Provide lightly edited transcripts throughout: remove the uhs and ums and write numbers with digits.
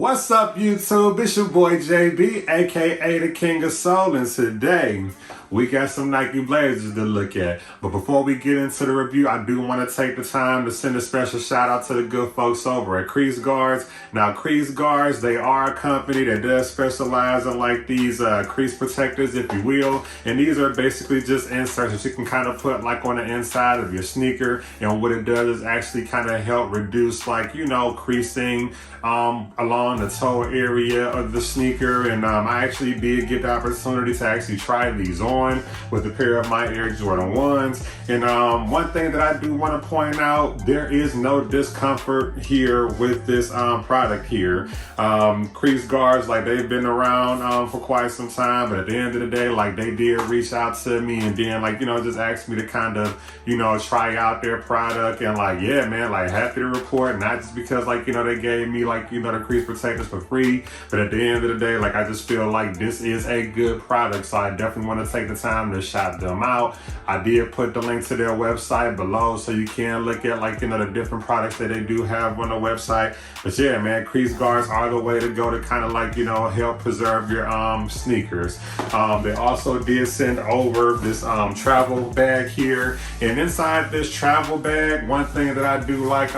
What's up, YouTube? It's your boy JB, aka the King of Soul, and today we got some Nike Blazers to look at. But before we get into the review, I do want to take the time to send a special shout out to the good folks over at CREASE Guards. Now, CREASE Guards, they are a company that does specialize in like these crease protectors, if you will. And these are basically just inserts that you can kind of put like on the inside of your sneaker. And what it does is actually kind of help reduce like, you know, creasing along the toe area of the sneaker. And I actually did get the opportunity to actually try these on with a pair of my Air Jordan 1s. And one thing that I do want to point out, there is no discomfort here with this product here. CREASE Guards, like, they've been around for quite some time, but at the end of the day, like, they did reach out to me and then, like, you know, just asked me to kind of, you know, try out their product. And like, yeah, man, like, happy to report, not just because, like, you know, they gave me, like, you know, the crease protectors for free, but at the end of the day, like, I just feel like this is a good product, so I definitely want to take the time to shout them out. I did put the link to their website below so you can look at, like, you know, the different products that they do have on the website. But yeah, man, CREASE Guards are the way to go to kind of, like, you know, help preserve your sneakers. They also did send over this travel bag here, and inside this travel bag, one thing that I do like,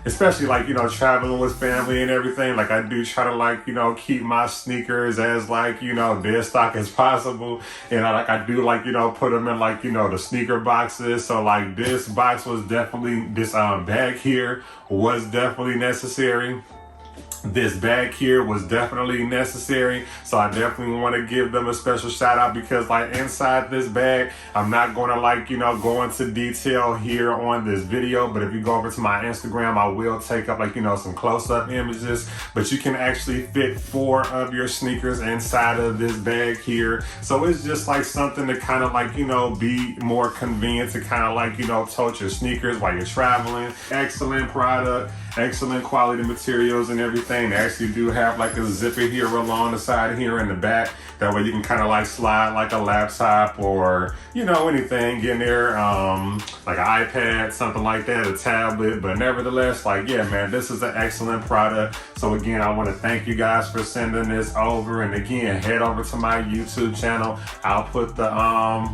especially, like, you know, traveling with family and everything, like, I do try to, like, you know, keep my sneakers as, like, you know, dead stock as possible. And I do, like, you know, put them in, like, you know, the sneaker boxes. So, like, this box was definitely, this bag here was definitely necessary. This bag here was definitely necessary, so I definitely want to give them a special shout out, because like inside this bag, I'm not going to, like, you know, go into detail here on this video, but if you go over to my Instagram, I will take up, like, you know, some close-up images. But you can actually fit 4 of your sneakers inside of this bag here, so it's just like something to kind of, like, you know, be more convenient to kind of, like, you know, tote your sneakers while you're traveling. Excellent product, excellent quality materials and everything. They actually do have like a zipper here along the side here in the back. That way you can kind of like slide like a laptop or, you know, anything in there, like an iPad, something like that, a tablet. But nevertheless, like, yeah, man, this is an excellent product. So again, I want to thank you guys for sending this over. And again, head over to my YouTube channel. I'll put the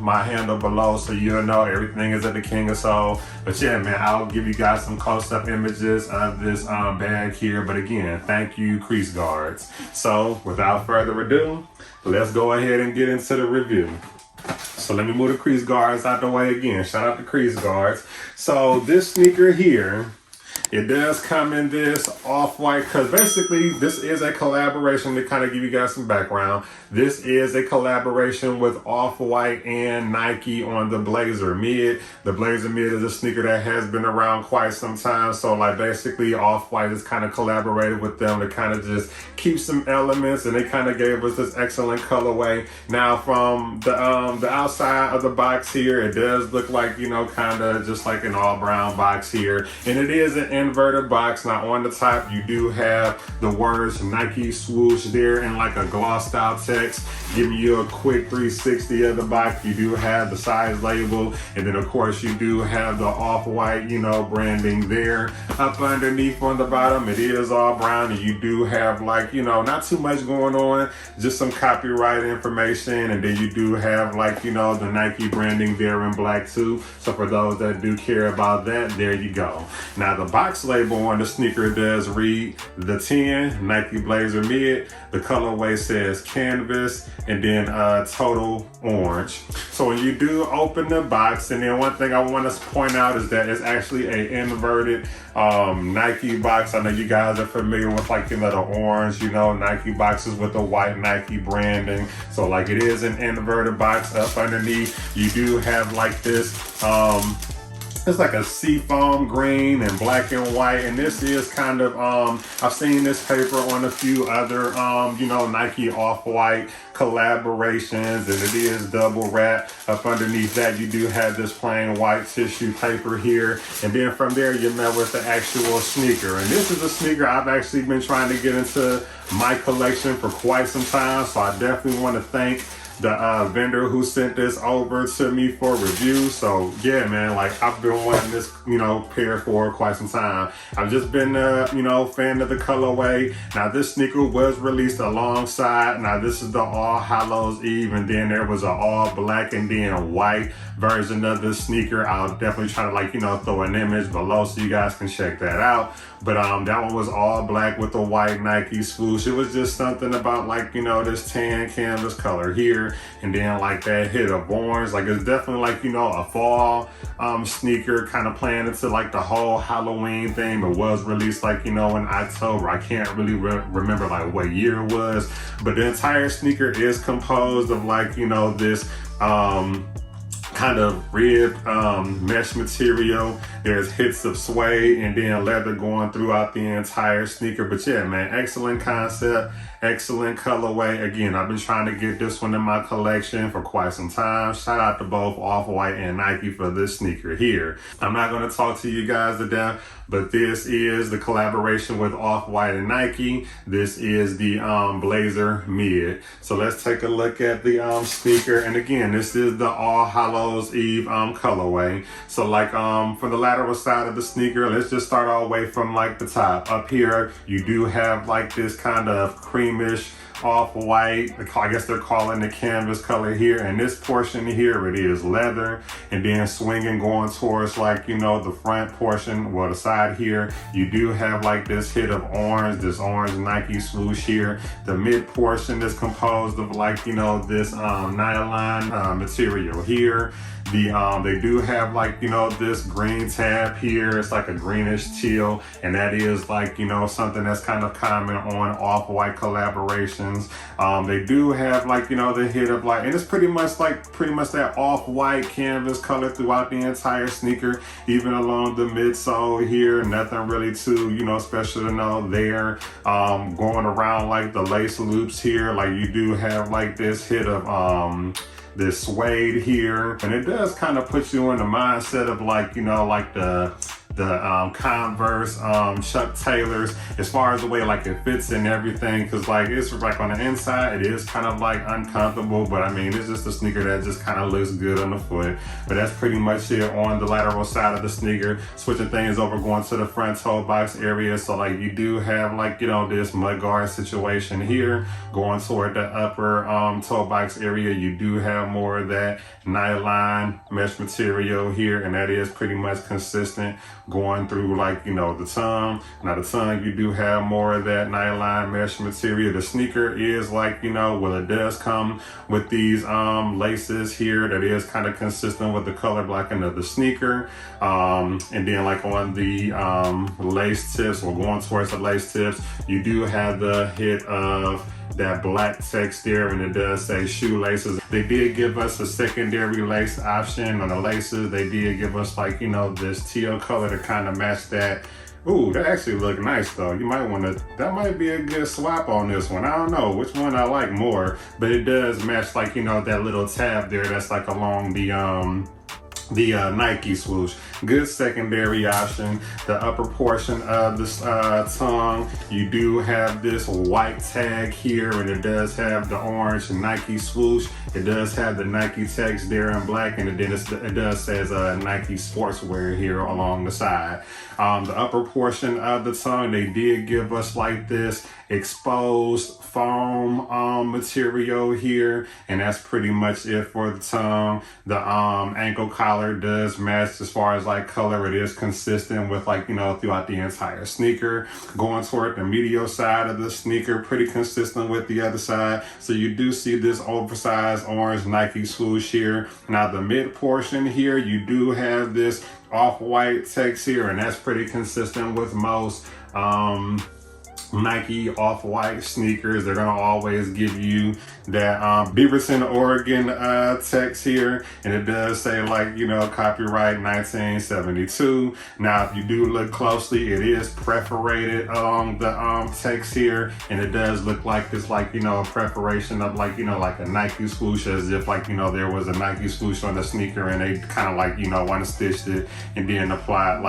my handle below so you'll know everything is at the King of Soul. But yeah, man, I'll give you guys some close-up images of this bag here. But again, thank you, CREASE Guards. So without further ado, let's go ahead and get into the review. So let me move the CREASE Guards out the way again. Shout out to CREASE Guards. So this sneaker here, it does come in this off-white, because basically this is a collaboration. To kind of give you guys some background, this is a collaboration with Off-White and Nike on the Blazer Mid. The Blazer Mid is a sneaker that has been around quite some time. So like basically Off-White has kind of collaborated with them to kind of just keep some elements, and they kind of gave us this excellent colorway. Now from the outside of the box here, it does look like, you know, kind of just like an all brown box here, and it is an inverted box. Now on the top you do have the words Nike swoosh there in like a gloss style text, giving you a quick 360 of the box. You do have the size label, and then of course you do have the Off-White, you know, branding there. Up underneath on the bottom, it is all brown, and you do have, like, you know, not too much going on, just some copyright information. And then you do have, like, you know, the Nike branding there in black too. So for those that do care about that, there you go. Now the box label on the sneaker does read the 10 Nike Blazer Mid. The colorway says canvas, and then total orange. So when you do open the box, and then one thing I want to point out is that it's actually a inverted Nike box. I know you guys are familiar with, like, you know, the orange, you know, Nike boxes with the white Nike branding. So like it is an inverted box. Up underneath you do have like this it's like a seafoam green and black and white, and this is kind of I've seen this paper on a few other you know, Nike Off-White collaborations, and it is double wrapped. Up underneath that you do have this plain white tissue paper here, and then from there you're met with the actual sneaker. And this is a sneaker I've actually been trying to get into my collection for quite some time, so I definitely want to thank the vendor who sent this over to me for review. So yeah, man, like I've been wanting this, pair for quite some time. I've just been fan of the colorway. Now this sneaker was released alongside, now this is the All Hallows Eve, and then there was an all black and then white version of this sneaker. I'll definitely try to throw an image below so you guys can check that out. But that one was all black with the white Nike swoosh. It was just something about this tan canvas color here, and then that hit of orange. It's definitely a fall sneaker, kind of playing into the whole Halloween thing. It was released in October. I can't really remember what year it was, but the entire sneaker is composed of this kind of ribbed mesh material. There's hits of suede and then leather going throughout the entire sneaker. But yeah, man, excellent concept, excellent colorway. Again, I've been trying to get this one in my collection for quite some time. Shout out to both Off-White and Nike for this sneaker here. I'm not going to talk to you guys to death, but this is the collaboration with Off-White and Nike. This is the Blazer Mid. So let's take a look at the sneaker. And again, this is the All Hallows Eve colorway. So from the lateral side of the sneaker, let's just start all the way from the top. Up here, you do have this kind of creamish off-white, I guess they're calling the canvas color here, and this portion here, it is leather, and then swinging going towards the front portion, the side here, you do have this hit of orange, this orange Nike swoosh here. The mid portion is composed of this nylon material here. They do have this green tab here. It's a greenish teal, and that is something that's kind of common on Off-White collaborations. They do have the hit of and it's pretty much that Off-White canvas color throughout the entire sneaker, even along the midsole here. Nothing really too special to know there. Going around the lace loops here, you do have this hit of this suede here, and it does kind of put you in the mindset of the Converse Chuck Taylors, as far as the way it fits and everything, because it's on the inside it is kind of uncomfortable, but I mean it's just a sneaker that just kind of looks good on the foot. But that's pretty much it on the lateral side of the sneaker. Switching things over, going to the front toe box area, so you do have this mudguard situation here. Going toward the upper toe box area, you do have more of that nylon mesh material here, and that is pretty much consistent going through the tongue. Now the tongue, you do have more of that nylon mesh material. The sneaker is it does come with these laces here that is kind of consistent with the color blocking of the sneaker. And then on the lace tips, or going towards the lace tips, you do have the hit of that black text there, and it does say shoelaces. They did give us a secondary lace option on the laces. They did give us this teal color to kind of match that. Ooh, that actually look nice though. You might want to, that might be a good swap on this one. I don't know which one I like more, but it does match that little tab there that's along the Nike swoosh. Good secondary option. The upper portion of this tongue, you do have this white tag here, and it does have the orange Nike swoosh. It does have the Nike text there in black, and then it does says Nike sportswear here along the side. The upper portion of the tongue, they did give us this exposed foam material here, and that's pretty much it for the tongue. The ankle collar does match as far as color. It is consistent with throughout the entire sneaker. Going toward the medial side of the sneaker, pretty consistent with the other side. So you do see this oversized orange Nike swoosh here. Now the mid portion here, you do have this off-white text here, and that's pretty consistent with most Nike off-white sneakers. They're gonna always give you that Beaverton, Oregon text here, and it does say copyright 1972. Now if you do look closely, it is perforated along the text here, and it does look like this a perforation of a Nike swoosh, as if there was a Nike swoosh on the sneaker and they kind of one stitched it and then applied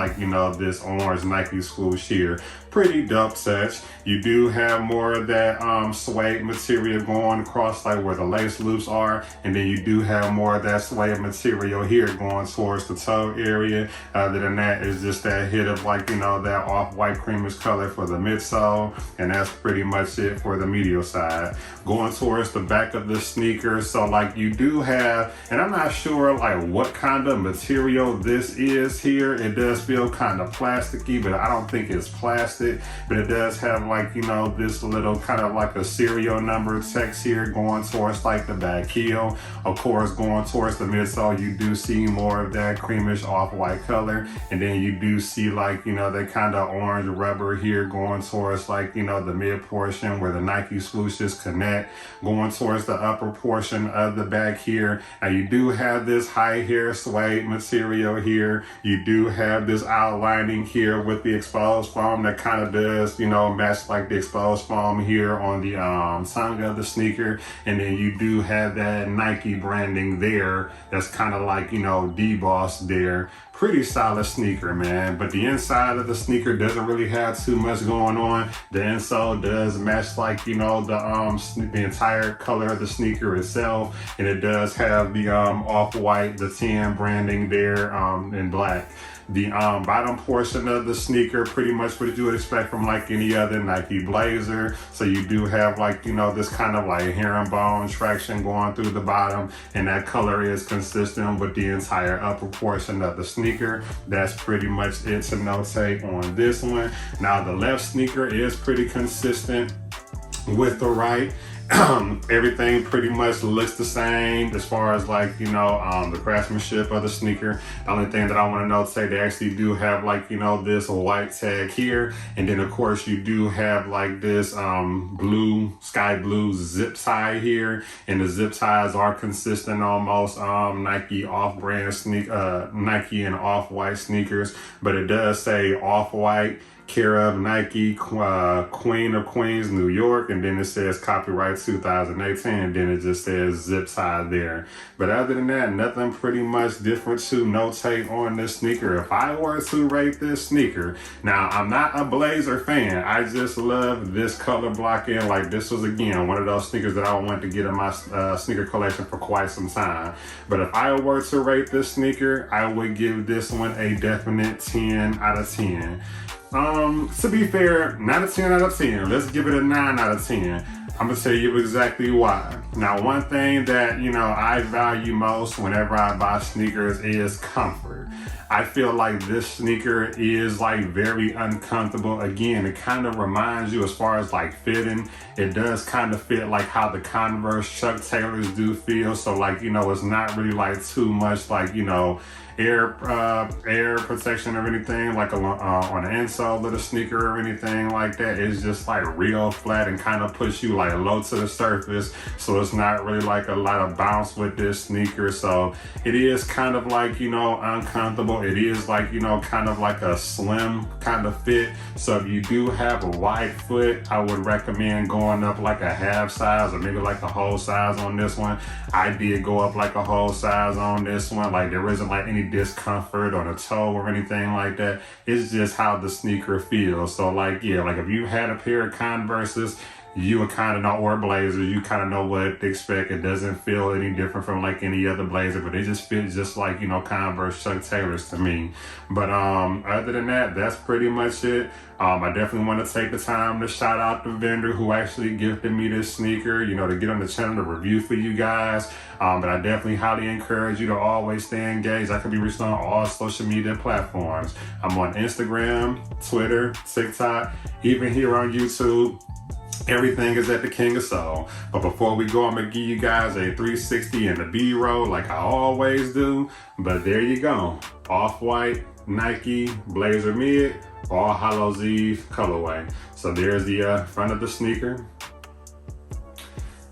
this orange Nike swoosh here. Pretty dope touch. You do have more of that suede material going across like where the lace loops are, and then you do have more of that suede material here going towards the toe area. Other than that, it's just that hit of like, you know, that off-white creamish color for the midsole, and that's pretty much it for the medial side. Going towards the back of the sneaker, so like you do have, and I'm not sure like what kind of material this is here. It does feel kind of plasticky, but I don't think it's plastic, but it does have like, you know, this little kind of like a serial number text here going towards like the back heel. Of course, going towards the midsole, you do see more of that creamish off-white color, and then you do see like, you know, that kind of orange rubber here going towards like, you know, the mid portion where the Nike swooshes connect, going towards the upper portion of the back here. And you do have this high hair suede material here. You do have this outlining here with the exposed foam that kind of does, you know, match like the exposed foam here on the tongue of the sneaker. And then you do have that Nike branding there that's kind of like, you know, debossed there. Pretty solid sneaker, man. But the inside of the sneaker doesn't really have too much going on. The insole does match like, you know, the entire color of the sneaker itself, and it does have the off-white, the tan branding there in black. The bottom portion of the sneaker, pretty much what you would expect from like any other Nike blazer. So you do have like, you know, this kind of like herringbone traction going through the bottom, and that color is consistent with the entire upper portion of the sneaker. That's pretty much it to notate on this one. Now the left sneaker is pretty consistent with the right. Everything pretty much looks the same as far as like, you know, the craftsmanship of the sneaker. The only thing that I want to note, they actually do have like, you know, this white tag here, and then of course you do have like this sky blue zip tie here, and the zip ties are consistent on most Nike off-brand Nike and off-white sneakers, but it does say off-white, care of Nike, Queen of Queens, New York, and then it says copyright 2018, and then it just says zip tie there. But other than that, nothing pretty much different to notate on this sneaker. If I were to rate this sneaker, now I'm not a blazer fan, I just love this color blocking. Like this was again one of those sneakers that I wanted to get in my sneaker collection for quite some time. But if I were to rate this sneaker, I would give this one a definite 10 out of 10. To be fair, not a 10 out of 10. Let's give it a 9 out of 10. I'm gonna tell you exactly why. Now, one thing that, you know, I value most whenever I buy sneakers is comfort. I feel like this sneaker is like very uncomfortable. Again, it kind of reminds you as far as like fitting, it does kind of fit like how the Converse Chuck Taylors do feel. So like, you know, it's not really like too much like, you know, air protection or anything like on the insole of the sneaker or anything like that. It's just like real flat and kind of push you like low to the surface, so it's not really like a lot of bounce with this sneaker. So it is kind of like, you know, uncomfortable. It is like, you know, kind of like a slim kind of fit. So if you do have a wide foot, I would recommend going up like a half size or maybe like a whole size on this one. I did go up like a whole size on this one. Like there isn't like any discomfort on the toe or anything like that. It's just how the sneaker feels. So like, yeah, like if you had a pair of Converses, you would kind of know, or blazers, you kind of know what to expect. It doesn't feel any different from like any other blazer, but it just feels just like, you know, Converse Chuck Taylors to me. But other than that, that's pretty much it. I definitely want to take the time to shout out the vendor who actually gifted me this sneaker, you know, to get on the channel to review for you guys. But I definitely highly encourage you to always stay engaged. I can be reached on all social media platforms. I'm on Instagram, Twitter, TikTok, even here on YouTube. Everything is at the King of Soul. But before we go, I'm gonna give you guys a 360 in the B-roll like I always do. But there you go. Off-white, Nike, Blazer Mid, all Hallows Eve colorway. So there's the front of the sneaker.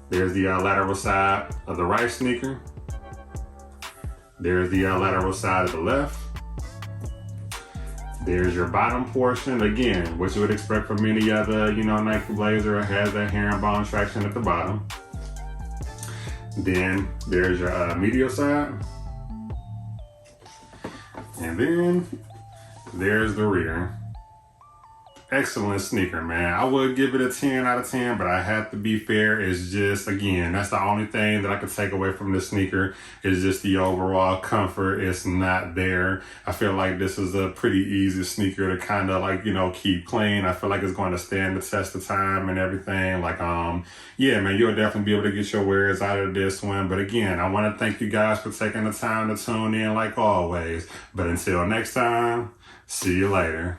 There's the lateral side of the right sneaker. There's the lateral side of the left. There's your bottom portion, again, which you would expect from any other, you know, Nike blazer. It has that herringbone traction at the bottom. Then there's your medial side. And then there's the rear. excellent sneaker, man. I would give it a 10 out of 10, but I have to be fair. It's just, again, that's the only thing that I could take away from this sneaker is just the overall comfort. It's not there. I feel like this is a pretty easy sneaker to kind of like, keep clean. I feel like it's going to stand the test of time and everything. Like, yeah, man, you'll definitely be able to get your wares out of this one. But again, I want to thank you guys for taking the time to tune in like always. But until next time, see you later.